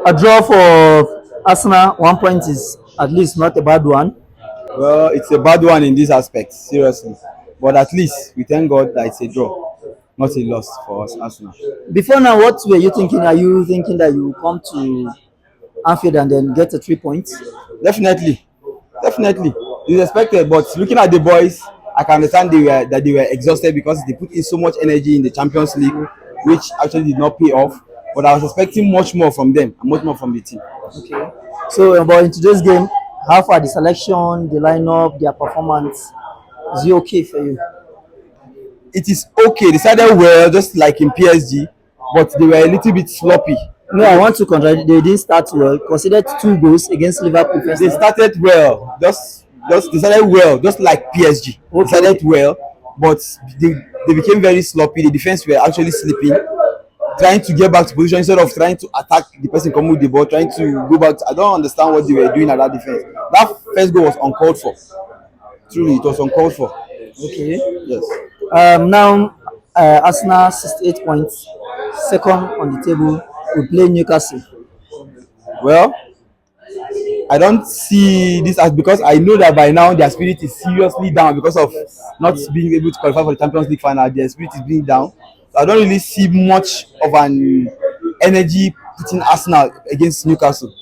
A draw for Arsenal, 1 point is at least not a bad one. Well, it's a bad one in this aspect, seriously. But at least we thank God that it's a draw, not a loss for us, Arsenal. Before now, what were you thinking? Are you thinking that you will come to Anfield and then get the 3 points? Definitely, definitely. It's expected, but looking at the boys, I can understand they were exhausted because they put in so much energy in the Champions League, which actually did not pay off. But I was expecting much more from them and much more from the team. Okay. So, but in today's game, how far the selection, the lineup, their performance, is it okay for you? It is okay. They started well, just like in PSG, but they were a little bit sloppy. No, I want to contradict. They didn't start well. Considered 2 goals against Liverpool first They half. started well, just they started well, just like PSG. They Okay. started well, but they, they became very sloppy. The defense were actually sleeping, trying to get back to position instead of trying to attack the person coming with the ball, trying to go back. I don't understand what they were doing at that defense. That first goal was uncalled for. Truly, it was uncalled for. Okay. Yes. Now, Arsenal 68 points, second on the table. We play Newcastle. Well, I don't see this as because I know that by now their spirit is seriously down because of not being able to qualify for the Champions League final. Their spirit is being down. So I don't really see much of an energy putting Arsenal against Newcastle.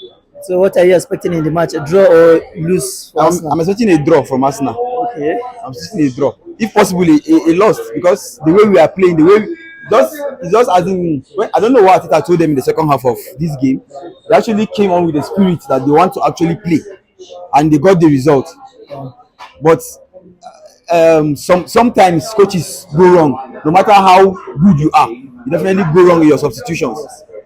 So, what are you expecting in the match? A draw or lose for Arsenal? I'm expecting a draw from Arsenal. Okay. I'm expecting a draw. If possible, a loss because the way we are playing, the way just it's just as in I don't know what I told them in the second half of this game. They actually came on with the spirit that they want to actually play, and they got the result. But sometimes coaches go wrong. No matter how good you are, you definitely go wrong with your substitutions.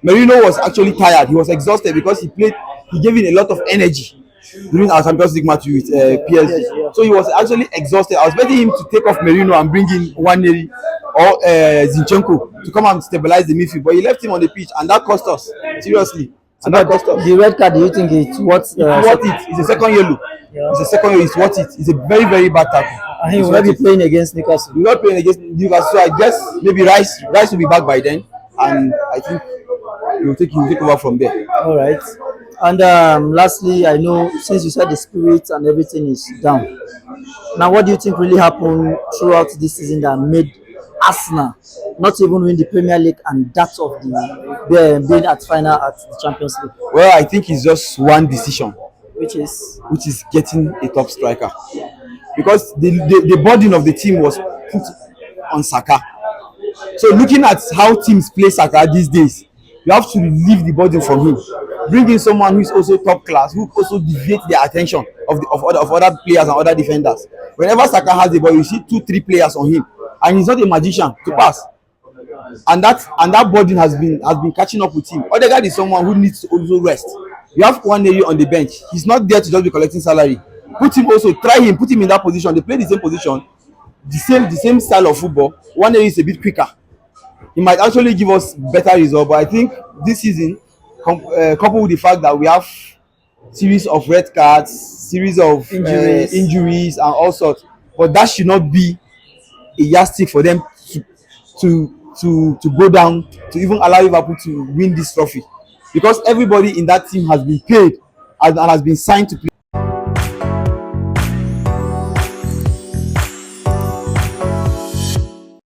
Merino was actually tired. He was exhausted because he played. He gave in a lot of energy during our Champions League match with PSG. So he was actually exhausted. I was expecting him to take off Merino and bring in Waneri or Zinchenko to come and stabilize the midfield, but he left him on the pitch, and that cost us seriously. So, And that but cost us. the red card, do you think it's what? It's worth it. It's a second yellow. Yeah. It's a second yellow. It's worth it. It's a very very bad tackle. And he It's will not worth be it. playing against Newcastle. We're not playing against Newcastle, so I guess maybe Rice will be back by then, and I think he'll take over from there. All right. And lastly, I know since you said the spirit and everything is down. Now, what do you think really happened throughout this season that made Arsenal not even win the Premier League and that of the being at final at the Champions League, Well, I think it's just one decision, which is which is getting a top striker, because the burden of the team was put on Saka. So looking at how teams play Saka these days, you have to relieve the burden from him. Bring in someone who is also top class, who also deviates the attention of other players and other defenders. Whenever Saka has the ball, you see 2, 3 players on him, and he's not a magician to pass. And that burden has been catching up with him. Odegaard is someone who needs to also rest. You have one area on the bench. He's not there to just be collecting salary. Put him also, try him, put him in that position. They play the same position, the same style of football. One area is a bit quicker. He might actually give us better result. But I think this season, coupled with the fact that we have series of red cards, series of injuries and all sorts, but that should not be a yardstick for them to go down to even allow Liverpool to win this trophy, because everybody in that team has been paid and has been signed to play.